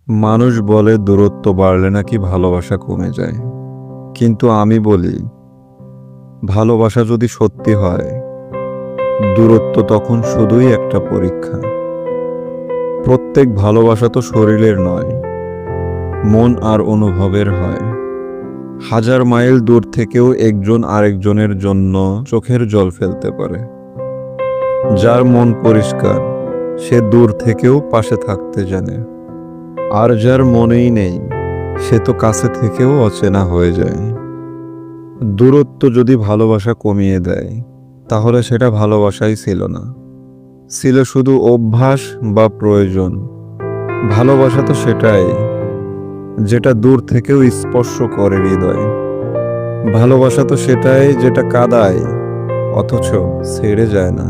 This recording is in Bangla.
মানুষ বলে দূরত্ব বাড়লে নাকি ভালোবাসা কমে যায়, কিন্তু আমি বলি ভালোবাসা যদি সত্যি হয়, দূরত্ব তখন শুধুই একটা পরীক্ষা। প্রত্যেক ভালোবাসা তো শরীরের নয়, মন আর অনুভবের হয়। হাজার মাইল দূর থেকেও একজন আরেকজনের জন্য চোখের জল ফেলতে পারে। যার মন পরিষ্কার, সে দূর থেকেও পাশে থাকতে জানে। আর যার মনেই নেই, সে তো কাছে থেকেও অচেনা হয়ে যায়। দূরত্ব যদি ভালোবাসা কমিয়ে দেয়, তাহলে সেটা ভালোবাসাই ছিল না, ছিল শুধু অভ্যাস বা প্রয়োজন। ভালোবাসা তো সেটাই, যেটা দূর থেকেও স্পর্শ করে হৃদয়। ভালোবাসা তো সেটাই যেটা কাঁদায় অথচ ছেড়ে যায় না।